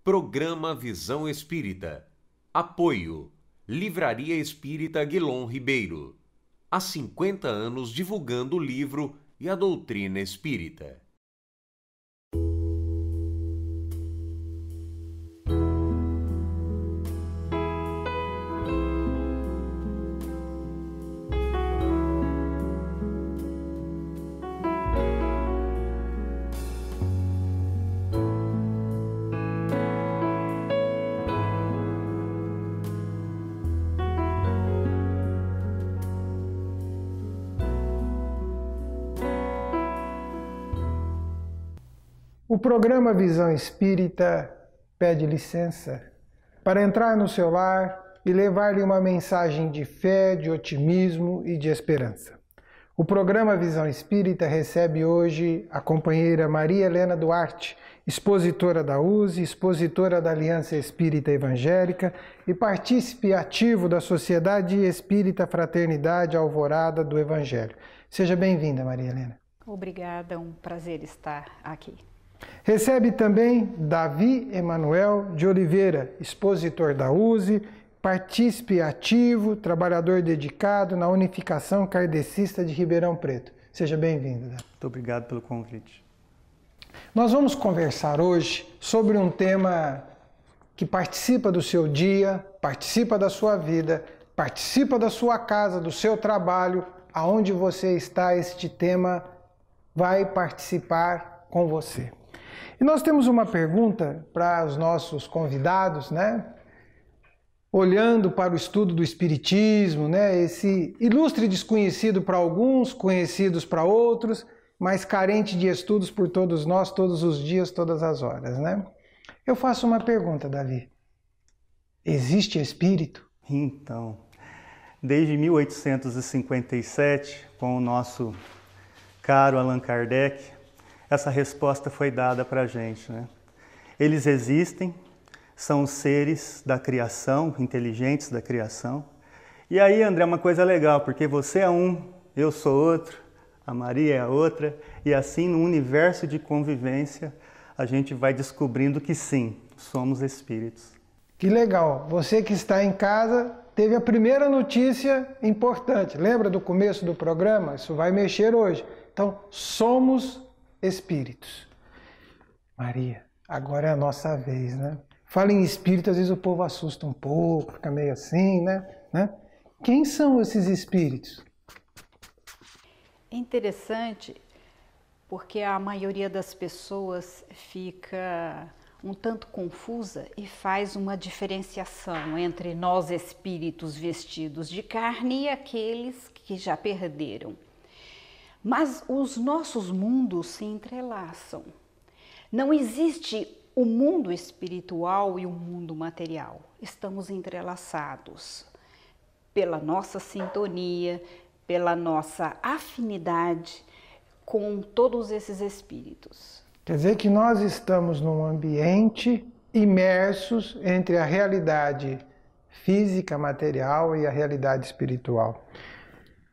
Programa Visão Espírita. Apoio. Livraria Espírita Aguilon Ribeiro. Há 50 anos divulgando o livro e a doutrina espírita. O programa Visão Espírita pede licença para entrar no seu lar e levar-lhe uma mensagem de fé, de otimismo e de esperança. O programa Visão Espírita recebe hoje a companheira Maria Helena Duarte, expositora da USE, expositora da Aliança Espírita Evangélica e partícipe ativo da Sociedade Espírita Fraternidade Alvorada do Evangelho. Seja bem-vinda, Maria Helena. Obrigada, é um prazer estar aqui. Recebe também Davi Emanuel de Oliveira, expositor da USE, partícipe ativo, trabalhador dedicado na Unificação Kardecista de Ribeirão Preto. Seja bem-vindo. Muito obrigado pelo convite. Nós vamos conversar hoje sobre um tema que participa do seu dia, participa da sua vida, participa da sua casa, do seu trabalho, aonde você está, este tema vai participar com você. E nós temos uma pergunta para os nossos convidados, né? Olhando para o estudo do Espiritismo, né? Esse ilustre desconhecido para alguns, conhecidos para outros, mas carente de estudos por todos nós, todos os dias, todas as horas, né? Eu faço uma pergunta, Davi. Existe espírito? Então, desde 1857, com o nosso caro Allan Kardec, essa resposta foi dada para a gente, né? Eles existem, são os seres da criação, inteligentes da criação. E aí, André, uma coisa legal, porque você é um, eu sou outro, a Maria é a outra, e assim, no universo de convivência, a gente vai descobrindo que sim, somos espíritos. Que legal! Você que está em casa teve a primeira notícia importante. Lembra do começo do programa? Isso vai mexer hoje. Então, somos espíritos. Maria, agora é a nossa vez, né? Fala em espírito, às vezes o povo assusta um pouco, fica meio assim, né? Quem são esses espíritos? É interessante porque a maioria das pessoas fica um tanto confusa e faz uma diferenciação entre nós espíritos vestidos de carne e aqueles que já perderam. Mas os nossos mundos se entrelaçam. Não existe o mundo espiritual e o mundo material. Estamos entrelaçados pela nossa sintonia, pela nossa afinidade com todos esses espíritos. Quer dizer que nós estamos num ambiente imersos entre a realidade física, material e a realidade espiritual.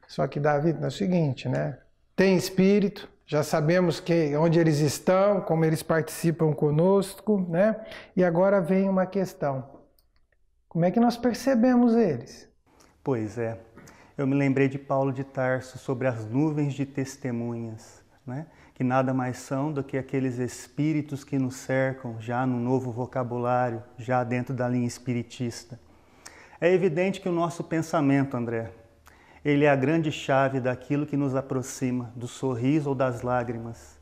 Só que, Davi, é o seguinte, né? Tem espírito, já sabemos onde eles estão, como eles participam conosco, né? E agora vem uma questão. Como é que nós percebemos eles? Pois é, eu me lembrei de Paulo de Tarso sobre as nuvens de testemunhas, né? Que nada mais são do que aqueles espíritos que nos cercam já no novo vocabulário, já dentro da linha espiritista. É evidente que o nosso pensamento, André, ele é a grande chave daquilo que nos aproxima do sorriso ou das lágrimas,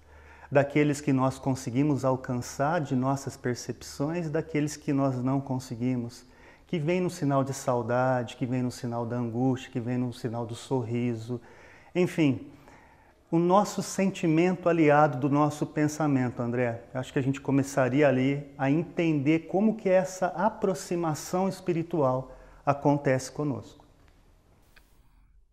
daqueles que nós conseguimos alcançar de nossas percepções, daqueles que nós não conseguimos, que vem no sinal de saudade, que vem no sinal da angústia, que vem no sinal do sorriso. Enfim, o nosso sentimento aliado do nosso pensamento, André. Acho que a gente começaria ali a entender como que essa aproximação espiritual acontece conosco.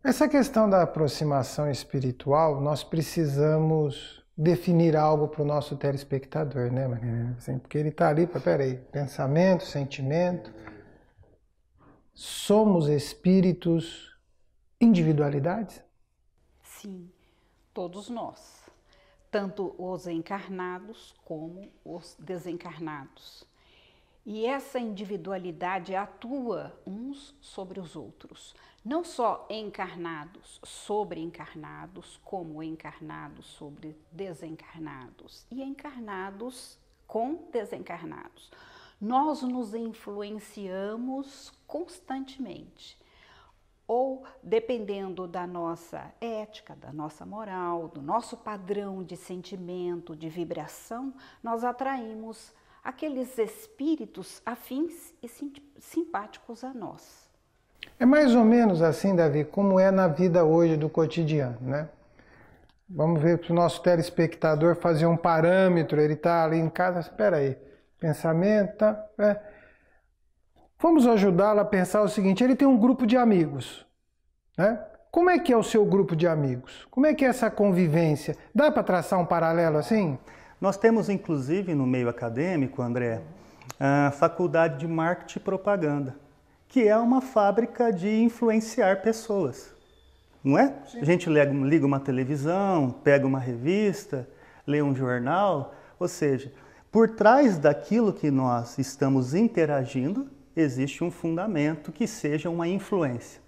Essa questão da aproximação espiritual, nós precisamos definir algo para o nosso telespectador, né, Maria? Assim, porque ele está ali, peraí, pensamento, sentimento. Somos espíritos individualidades? Sim, todos nós, tanto os encarnados como os desencarnados. E essa individualidade atua uns sobre os outros, não só encarnados sobre encarnados, como encarnados sobre desencarnados e encarnados com desencarnados. Nós nos influenciamos constantemente, ou dependendo da nossa ética, da nossa moral, do nosso padrão de sentimento, de vibração, nós atraímos aqueles espíritos afins e simpáticos a nós. É mais ou menos assim, Davi, como é na vida hoje do cotidiano, né? Vamos ver para o nosso telespectador fazer um parâmetro, ele está ali em casa, espera aí, pensamento, tá? Vamos ajudá-lo a pensar o seguinte, ele tem um grupo de amigos, né? Como é que é o seu grupo de amigos? Como é que é essa convivência? Dá para traçar um paralelo assim? Nós temos, inclusive, no meio acadêmico, André, a Faculdade de Marketing e Propaganda, que é uma fábrica de influenciar pessoas, não é? Sim. A gente liga uma televisão, pega uma revista, lê um jornal, ou seja, por trás daquilo que nós estamos interagindo, existe um fundamento que seja uma influência,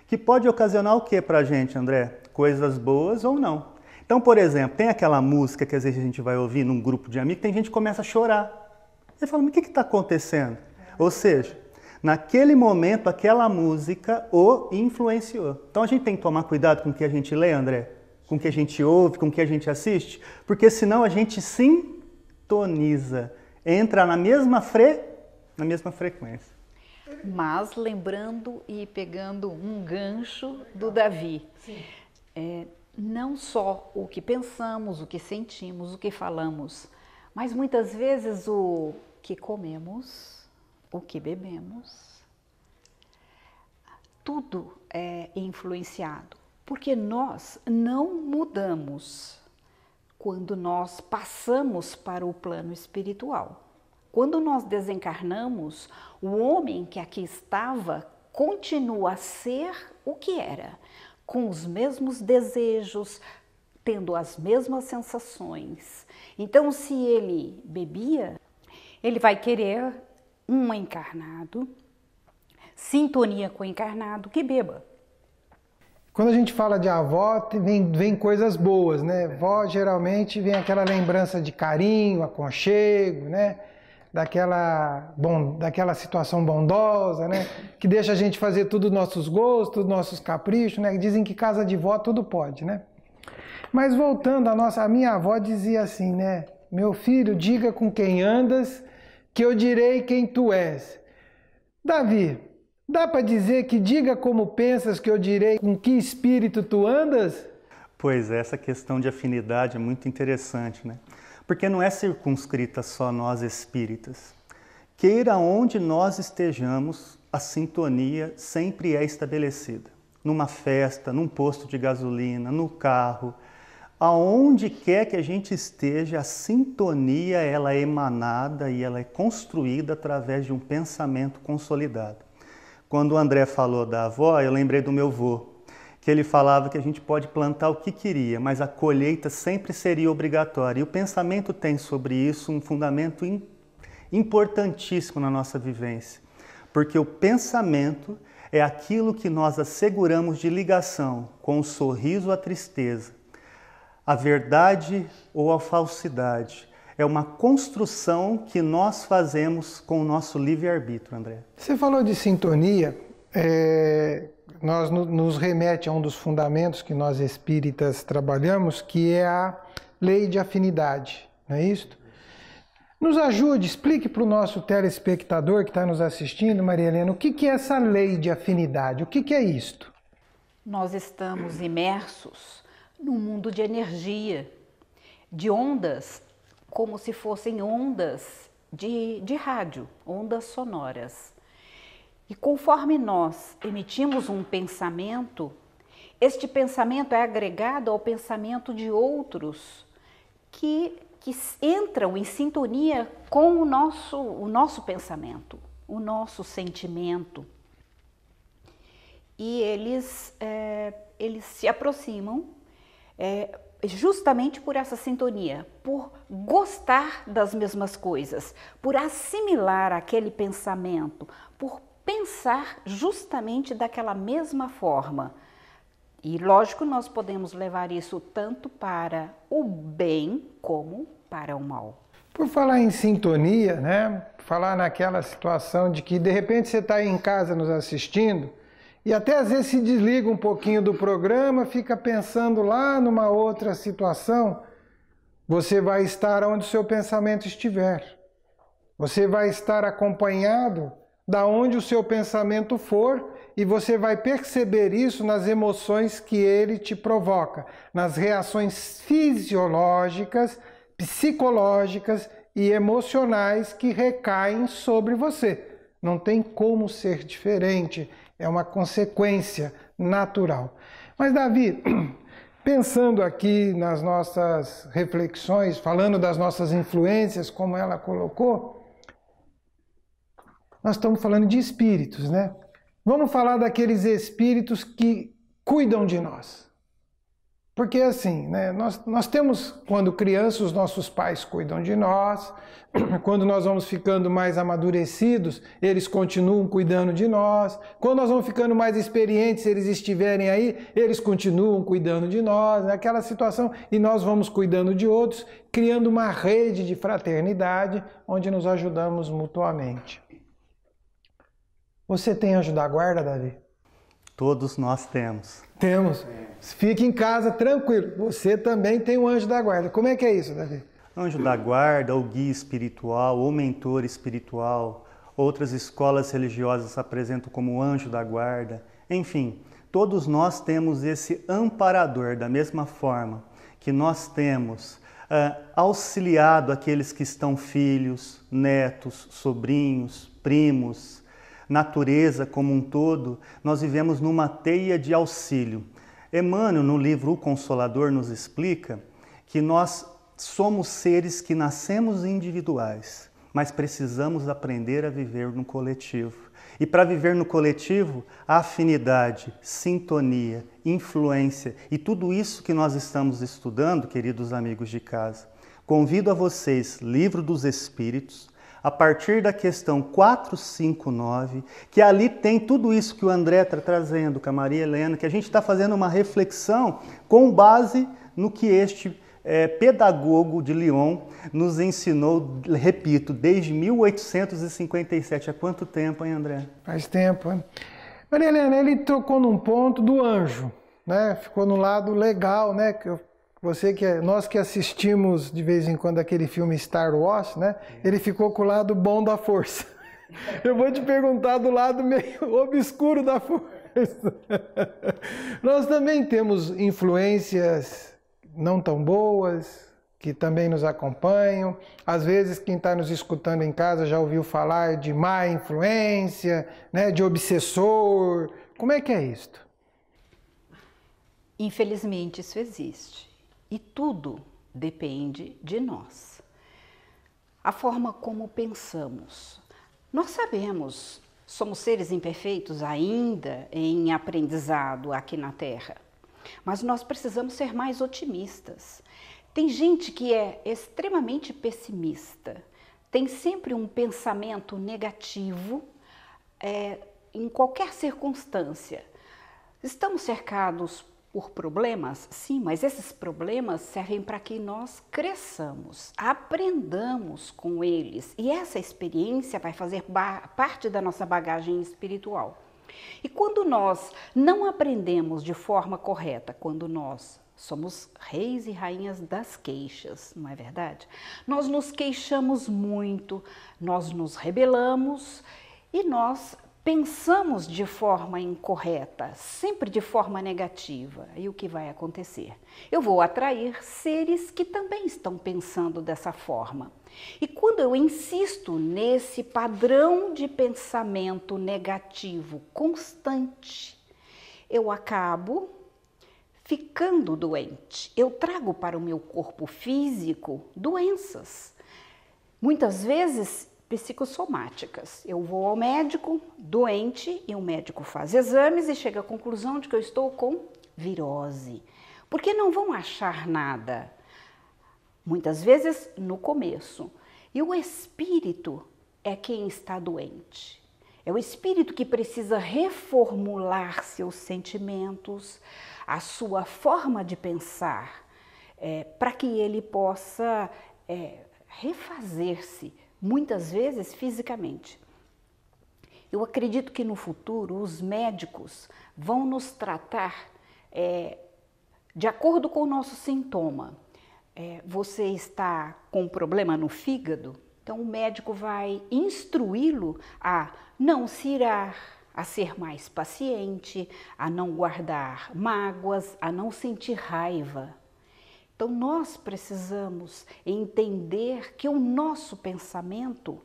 que pode ocasionar o que para a gente, André? Coisas boas ou não. Então, por exemplo, tem aquela música que às vezes a gente vai ouvir num grupo de amigos, tem gente que começa a chorar. Ele fala, mas o que está acontecendo? Ou seja, naquele momento, aquela música o influenciou. Então a gente tem que tomar cuidado com o que a gente lê, André, com o que a gente ouve, com o que a gente assiste, porque senão a gente sintoniza, entra na mesma frequência. Mas lembrando e pegando um gancho do Davi, não só o que pensamos, o que sentimos, o que falamos, mas muitas vezes o que comemos, o que bebemos, tudo é influenciado, porque nós não mudamos quando nós passamos para o plano espiritual. Quando nós desencarnamos, o homem que aqui estava continua a ser o que era, com os mesmos desejos, tendo as mesmas sensações. Então, se ele bebia, ele vai querer um encarnado, sintonia com o encarnado, que beba. Quando a gente fala de avó, vem coisas boas, né? Vó geralmente vem aquela lembrança de carinho, aconchego, né? Daquela situação bondosa, né? Que deixa a gente fazer tudo nossos gostos, nossos caprichos, né? Dizem que casa de vó tudo pode, né? Mas voltando a minha avó dizia assim, né? Meu filho, diga com quem andas, que eu direi quem tu és. Davi, dá para dizer que diga como pensas, que eu direi com que espírito tu andas? Pois é, essa questão de afinidade é muito interessante, né? Porque não é circunscrita só nós espíritas. Queira onde nós estejamos, a sintonia sempre é estabelecida. Numa festa, num posto de gasolina, no carro, aonde quer que a gente esteja, a sintonia ela é emanada e ela é construída através de um pensamento consolidado. Quando o André falou da avó, eu lembrei do meu avô, que ele falava que a gente pode plantar o que queria, mas a colheita sempre seria obrigatória. E o pensamento tem sobre isso um fundamento importantíssimo na nossa vivência, porque o pensamento é aquilo que nós asseguramos de ligação com o sorriso ou a tristeza, a verdade ou a falsidade. É uma construção que nós fazemos com o nosso livre-arbítrio, André. Você falou de sintonia, nos remete a um dos fundamentos que nós espíritas trabalhamos, que é a lei de afinidade, não é isso? Nos ajude, explique para o nosso telespectador que está nos assistindo, Maria Helena, o que é essa lei de afinidade, o que é isto? Nós estamos imersos num mundo de energia, de ondas, como se fossem ondas de rádio, ondas sonoras. E conforme nós emitimos um pensamento, este pensamento é agregado ao pensamento de outros que entram em sintonia com o nosso pensamento, o nosso sentimento. E eles se aproximam justamente por essa sintonia, por gostar das mesmas coisas, por assimilar aquele pensamento, por pensar justamente daquela mesma forma. E lógico, nós podemos levar isso tanto para o bem como para o mal. Por falar em sintonia, né? Falar naquela situação de que de repente você está aí em casa nos assistindo e até às vezes se desliga um pouquinho do programa, fica pensando lá numa outra situação, você vai estar onde o seu pensamento estiver. Você vai estar acompanhado da onde o seu pensamento for e você vai perceber isso nas emoções que ele te provoca, nas reações fisiológicas, psicológicas e emocionais que recaem sobre você. Não tem como ser diferente, é uma consequência natural. Mas, Davi, pensando aqui nas nossas reflexões, falando das nossas influências, como ela colocou, nós estamos falando de espíritos, né? Vamos falar daqueles espíritos que cuidam de nós. Porque assim, né, nós temos, quando crianças, os nossos pais cuidam de nós, quando nós vamos ficando mais amadurecidos, eles continuam cuidando de nós, quando nós vamos ficando mais experientes, se eles estiverem aí, eles continuam cuidando de nós, naquela situação, e nós vamos cuidando de outros, criando uma rede de fraternidade, onde nos ajudamos mutuamente. Você tem anjo da guarda, Davi? Todos nós temos. Temos. Fique em casa tranquilo. Você também tem um anjo da guarda. Como é que é isso, Davi? Anjo da guarda, ou guia espiritual, ou mentor espiritual. Outras escolas religiosas apresentam como anjo da guarda. Enfim, todos nós temos esse amparador, da mesma forma que nós temos auxiliado aqueles que estão filhos, netos, sobrinhos, primos, natureza como um todo. Nós vivemos numa teia de auxílio. Emmanuel, no livro O Consolador, nos explica que nós somos seres que nascemos individuais, mas precisamos aprender a viver no coletivo. E para viver no coletivo, a afinidade, sintonia, influência e tudo isso que nós estamos estudando, queridos amigos de casa. Convido a vocês, Livro dos Espíritos, a partir da questão 459, que ali tem tudo isso que o André está trazendo, com a Maria Helena, que a gente está fazendo uma reflexão com base no que este pedagogo de Lyon nos ensinou, repito, desde 1857. Há quanto tempo, hein, André? Faz tempo, hein? Maria Helena, ele tocou num ponto do anjo, né? Ficou no lado legal, né? Nós que assistimos de vez em quando aquele filme Star Wars, né? Ele ficou com o lado bom da força. Eu vou te perguntar do lado meio obscuro da força. Nós também temos influências não tão boas, que também nos acompanham. Às vezes quem está nos escutando em casa já ouviu falar de má influência, né? De obsessor. Como é que é isto? Infelizmente isso existe. E tudo depende de nós. A forma como pensamos. Nós sabemos, somos seres imperfeitos ainda em aprendizado aqui na Terra. Mas nós precisamos ser mais otimistas. Tem gente que é extremamente pessimista. Tem sempre um pensamento negativo em qualquer circunstância. Estamos cercados por problemas? Sim, mas esses problemas servem para que nós cresçamos, aprendamos com eles. E essa experiência vai fazer parte da nossa bagagem espiritual. E quando nós não aprendemos de forma correta, quando nós somos reis e rainhas das queixas, não é verdade? Nós nos queixamos muito, nós nos rebelamos e nós pensamos de forma incorreta, sempre de forma negativa. E o que vai acontecer? Eu vou atrair seres que também estão pensando dessa forma. E quando eu insisto nesse padrão de pensamento negativo constante, eu acabo ficando doente. Eu trago para o meu corpo físico doenças. Muitas vezes psicossomáticas. Eu vou ao médico doente e o médico faz exames e chega à conclusão de que eu estou com virose. porque não vão achar nada. Muitas vezes no começo. E o espírito é quem está doente. É o espírito que precisa reformular seus sentimentos, a sua forma de pensar, para que ele possa refazer-se, muitas vezes fisicamente. Eu acredito que no futuro os médicos vão nos tratar de acordo com o nosso sintoma. Você está com um problema no fígado? Então o médico vai instruí-lo a não se irar, a ser mais paciente, a não guardar mágoas, a não sentir raiva. Então nós precisamos entender que o nosso pensamento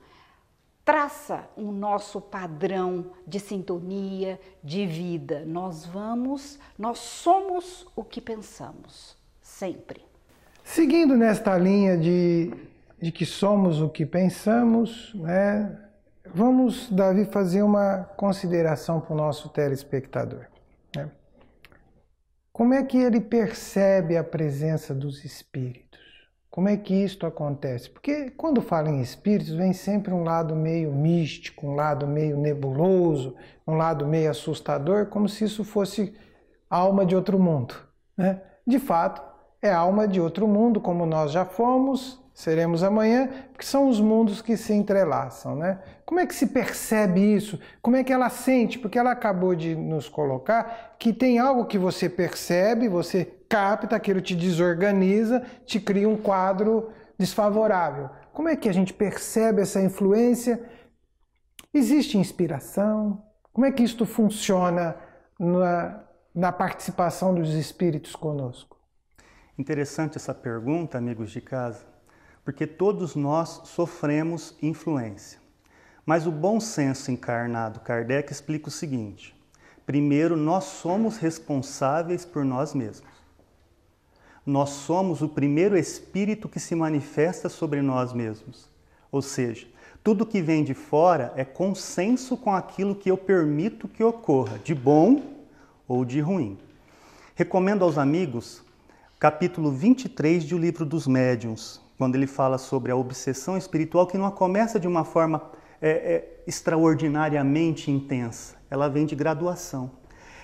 traça o nosso padrão de sintonia, de vida. Nós somos o que pensamos, sempre. Seguindo nesta linha de que somos o que pensamos, né? Vamos, Davi, fazer uma consideração para o nosso telespectador, né? Como é que ele percebe a presença dos espíritos? Como é que isto acontece? Porque quando fala em espíritos, vem sempre um lado meio místico, um lado meio nebuloso, um lado meio assustador, como se isso fosse alma de outro mundo, né? De fato, é alma de outro mundo, como nós já fomos, seremos amanhã, porque são os mundos que se entrelaçam, né? Como é que se percebe isso? Como é que ela sente? Porque ela acabou de nos colocar que tem algo que você percebe, você capta, aquilo te desorganiza, te cria um quadro desfavorável. Como é que a gente percebe essa influência? Existe inspiração? Como é que isto funciona na participação dos espíritos conosco? Interessante essa pergunta, amigos de casa, porque todos nós sofremos influência. Mas o bom senso encarnado, Kardec, explica o seguinte: primeiro, nós somos responsáveis por nós mesmos. Nós somos o primeiro espírito que se manifesta sobre nós mesmos. Ou seja, tudo que vem de fora é consenso com aquilo que eu permito que ocorra, de bom ou de ruim. Recomendo aos amigos capítulo 23 do Livro dos Médiuns, quando ele fala sobre a obsessão espiritual, que não começa de uma forma extraordinariamente intensa. Ela vem de graduação.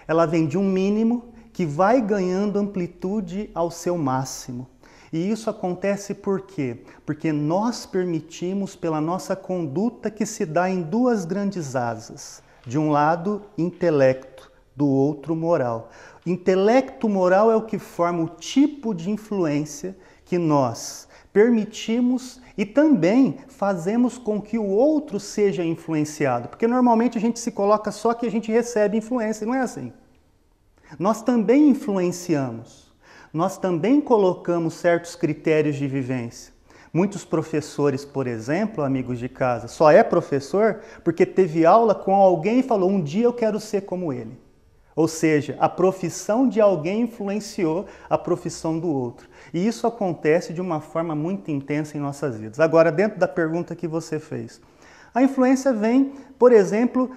Ela vem de um mínimo que vai ganhando amplitude ao seu máximo. E isso acontece por quê? Porque nós permitimos, pela nossa conduta, que se dá em duas grandes asas. De um lado, intelecto, do outro, moral. Intelecto moral é o que forma o tipo de influência que nós permitimos e também fazemos com que o outro seja influenciado. Porque normalmente a gente se coloca só que a gente recebe influência, não é assim? Nós também influenciamos, nós também colocamos certos critérios de vivência. Muitos professores, por exemplo, amigos de casa, só é professor porque teve aula com alguém e falou: um dia eu quero ser como ele. Ou seja, a profissão de alguém influenciou a profissão do outro. E isso acontece de uma forma muito intensa em nossas vidas. Agora, dentro da pergunta que você fez, a influência vem, por exemplo,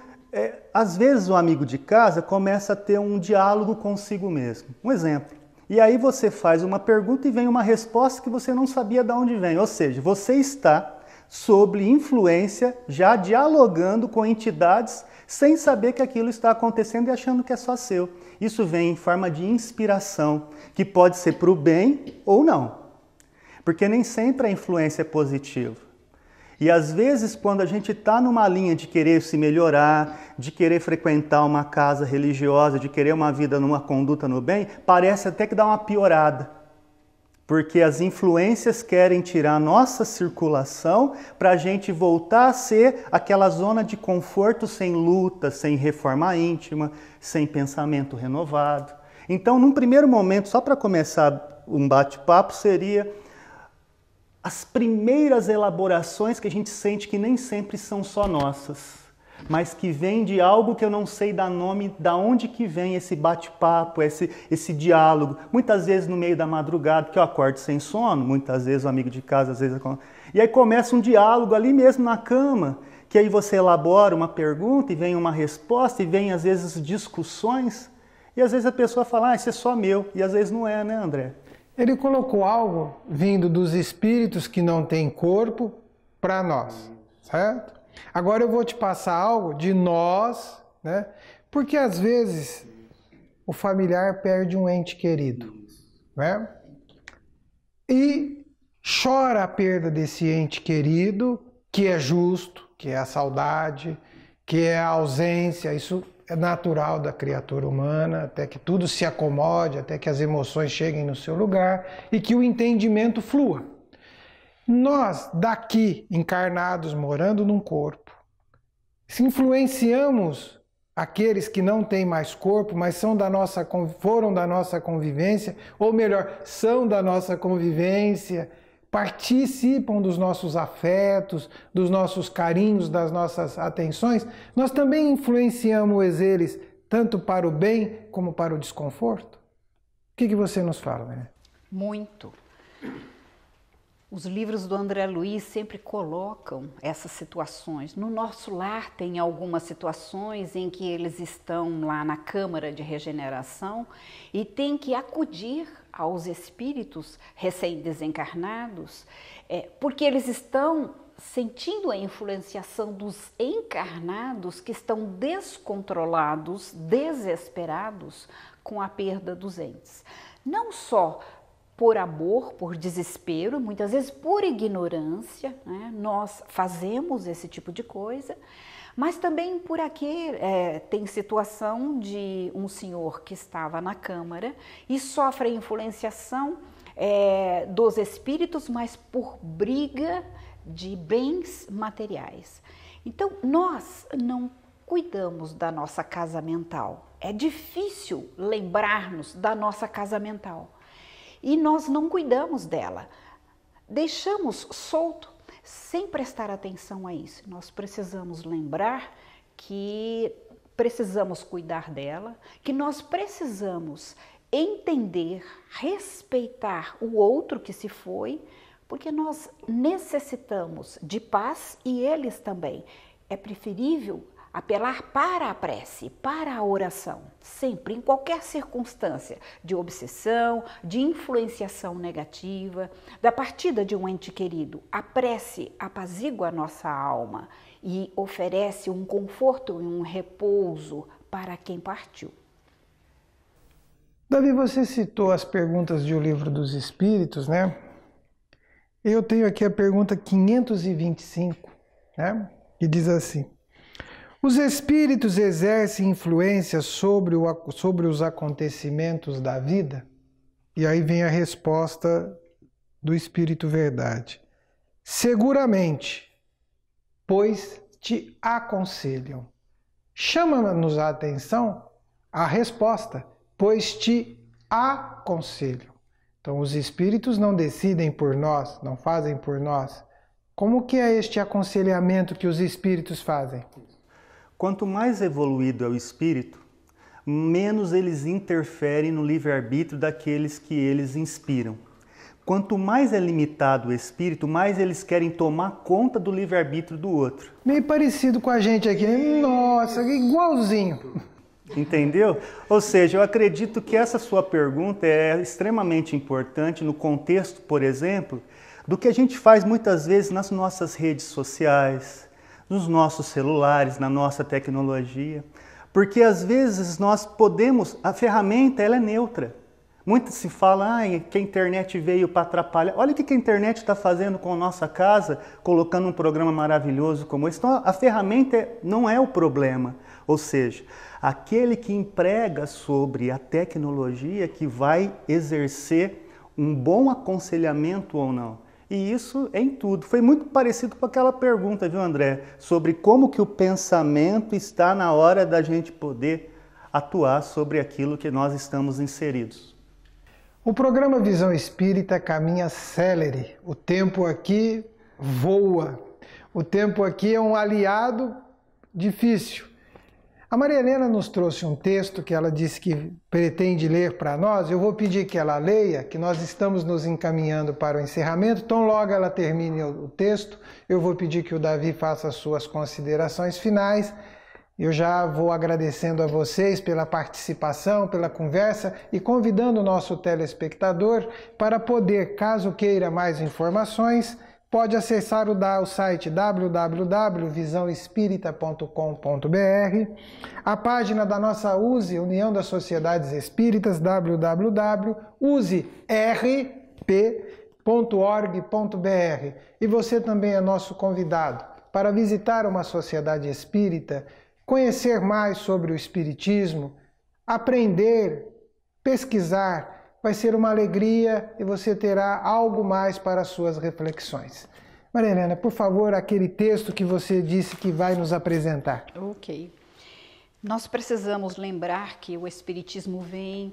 às vezes o amigo de casa começa a ter um diálogo consigo mesmo. Um exemplo. E aí você faz uma pergunta e vem uma resposta que você não sabia de onde vem. Ou seja, você está sob influência, já dialogando com entidades sem saber que aquilo está acontecendo e achando que é só seu. Isso vem em forma de inspiração, que pode ser para o bem ou não. Porque nem sempre a influência é positiva. E às vezes, quando a gente está numa linha de querer se melhorar, de querer frequentar uma casa religiosa, de querer uma vida numa conduta no bem, parece até que dá uma piorada. Porque as influências querem tirar a nossa circulação para a gente voltar a ser aquela zona de conforto sem luta, sem reforma íntima, sem pensamento renovado. Então, num primeiro momento, só para começar um bate-papo, seria as primeiras elaborações que a gente sente que nem sempre são só nossas, mas que vem de algo que eu não sei dar nome, da onde que vem esse bate-papo, esse diálogo. Muitas vezes no meio da madrugada, que eu acordo sem sono, muitas vezes o amigo de casa, às vezes... E aí começa um diálogo ali mesmo na cama, que aí você elabora uma pergunta e vem uma resposta, e vem às vezes discussões. E às vezes a pessoa fala, isso é só meu, e às vezes não é, né, André? Ele colocou algo vindo dos espíritos que não têm corpo para nós, certo? Agora eu vou te passar algo de nós, né? Porque às vezes o familiar perde um ente querido, né? E chora a perda desse ente querido, que é justo, que é a saudade, que é a ausência, isso é natural da criatura humana, até que tudo se acomode, até que as emoções cheguem no seu lugar e que o entendimento flua. Nós, daqui, encarnados, morando num corpo, se influenciamos aqueles que não têm mais corpo, mas foram da nossa convivência, ou melhor, são da nossa convivência, participam dos nossos afetos, dos nossos carinhos, das nossas atenções, nós também influenciamos eles tanto para o bem como para o desconforto? O que você nos fala, né? Muito. Os livros do André Luiz sempre colocam essas situações. No nosso lar tem algumas situações em que eles estão lá na Câmara de Regeneração e tem que acudir aos espíritos recém-desencarnados, porque eles estão sentindo a influenciação dos encarnados que estão descontrolados, desesperados com a perda dos entes. Não só por amor, por desespero, muitas vezes por ignorância, né? Nós fazemos esse tipo de coisa, mas também por aqui tem situação de um senhor que estava na Câmara e sofre a influenciação dos espíritos, mas por briga de bens materiais. Então, nós não cuidamos da nossa casa mental. É difícil lembrar-nos da nossa casa mental. E nós não cuidamos dela, deixamos solto sem prestar atenção a isso. Nós precisamos lembrar que precisamos cuidar dela, que nós precisamos entender, respeitar o outro que se foi, porque nós necessitamos de paz e eles também. É preferível apelar para a prece, para a oração, sempre, em qualquer circunstância de obsessão, de influenciação negativa, da partida de um ente querido. A prece apazigua a nossa alma e oferece um conforto e um repouso para quem partiu. Davi, você citou as perguntas de O Livro dos Espíritos, né? Eu tenho aqui a pergunta 525, né? Que diz assim: os espíritos exercem influência sobre os acontecimentos da vida? E aí vem a resposta do Espírito Verdade. Seguramente, pois te aconselham. Chama-nos a atenção a resposta, pois te aconselham. Então, os espíritos não decidem por nós, não fazem por nós. Como que é este aconselhamento que os espíritos fazem? Quanto mais evoluído é o espírito, menos eles interferem no livre-arbítrio daqueles que eles inspiram. Quanto mais é limitado o espírito, mais eles querem tomar conta do livre-arbítrio do outro. Meio parecido com a gente aqui. Nossa, igualzinho. Entendeu? Ou seja, eu acredito que essa sua pergunta é extremamente importante no contexto, por exemplo, do que a gente faz muitas vezes nas nossas redes sociais, nos nossos celulares, na nossa tecnologia, porque às vezes nós podemos, a ferramenta ela é neutra. Muito se fala que a internet veio para atrapalhar. Olha o que a internet está fazendo com a nossa casa, colocando um programa maravilhoso como esse. Então a ferramenta não é o problema, ou seja, aquele que emprega sobre a tecnologia que vai exercer um bom aconselhamento ou não. E isso é em tudo. Foi muito parecido com aquela pergunta, viu, André? Sobre como que o pensamento está na hora da gente poder atuar sobre aquilo que nós estamos inseridos. O programa Visão Espírita caminha célere. O tempo aqui voa. O tempo aqui é um aliado difícil. A Maria Helena nos trouxe um texto que ela disse que pretende ler para nós. Eu vou pedir que ela leia, que nós estamos nos encaminhando para o encerramento. Então, logo ela termine o texto, eu vou pedir que o Davi faça as suas considerações finais Eu já vou agradecendo a vocês pela participação, pela conversa e convidando o nosso telespectador para poder, caso queira mais informações, pode acessar o site www.visãoespírita.com.br, a página da nossa USE, União das Sociedades Espíritas, www.userp.org.br. E você também é nosso convidado para visitar uma sociedade espírita, conhecer mais sobre o Espiritismo, aprender, pesquisar. Vai ser uma alegria e você terá algo mais para as suas reflexões. Maria Helena, por favor, aquele texto que você disse que vai nos apresentar. Ok. Nós precisamos lembrar que o Espiritismo vem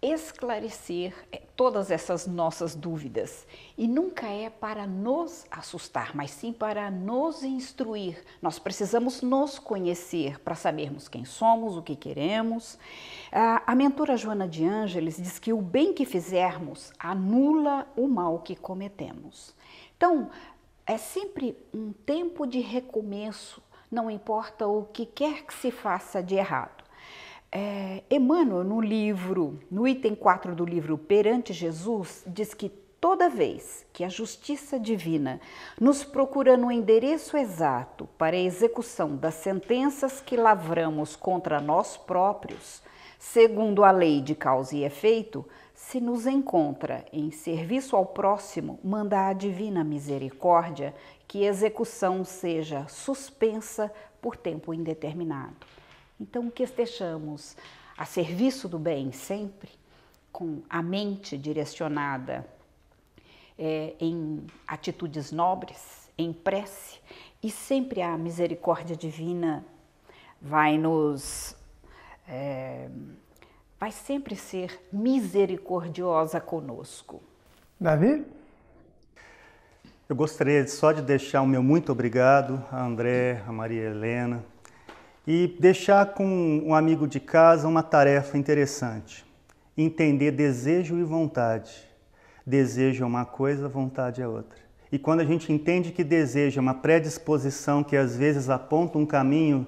esclarecer todas essas nossas dúvidas. E nunca é para nos assustar, mas sim para nos instruir. Nós precisamos nos conhecer para sabermos quem somos, o que queremos. A mentora Joana de Ângeles diz que o bem que fizermos anula o mal que cometemos. Então, é sempre um tempo de recomeço, não importa o que quer que se faça de errado. Emmanuel, no item 4 do livro Perante Jesus, diz que toda vez que a justiça divina nos procura no endereço exato para a execução das sentenças que lavramos contra nós próprios, segundo a lei de causa e efeito, se nos encontra em serviço ao próximo, manda a divina misericórdia que a execução seja suspensa por tempo indeterminado. Então, que estejamos a serviço do bem sempre, com a mente direcionada em atitudes nobres, em prece, e sempre a misericórdia divina vai sempre ser misericordiosa conosco. Davi? Eu gostaria só de deixar o meu muito obrigado a André, a Maria Helena, e deixar com um amigo de casa uma tarefa interessante. Entender desejo e vontade. Desejo é uma coisa, vontade é outra. E quando a gente entende que desejo é uma predisposição que às vezes aponta um caminho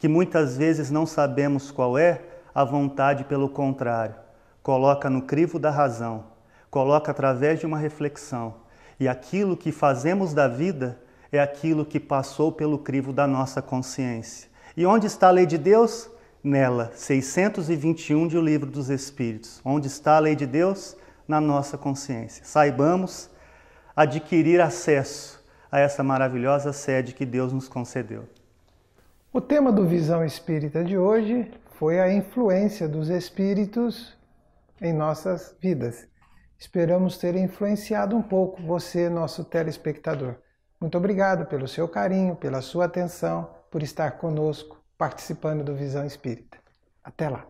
que muitas vezes não sabemos qual é, a vontade, pelo contrário, coloca no crivo da razão, coloca através de uma reflexão. E aquilo que fazemos da vida é aquilo que passou pelo crivo da nossa consciência. E onde está a lei de Deus? Nela, 621 de O Livro dos Espíritos. Onde está a lei de Deus? Na nossa consciência. Saibamos adquirir acesso a essa maravilhosa sede que Deus nos concedeu. O tema do Visão Espírita de hoje foi a influência dos espíritos em nossas vidas. Esperamos ter influenciado um pouco você, nosso telespectador. Muito obrigado pelo seu carinho, pela sua atenção, por estar conosco, participando do Visão Espírita. Até lá!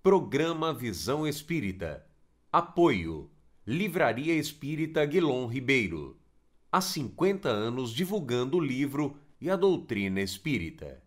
Programa Visão Espírita. Apoio. Livraria Espírita Guilom Ribeiro. Há 50 anos divulgando o livro e a doutrina espírita.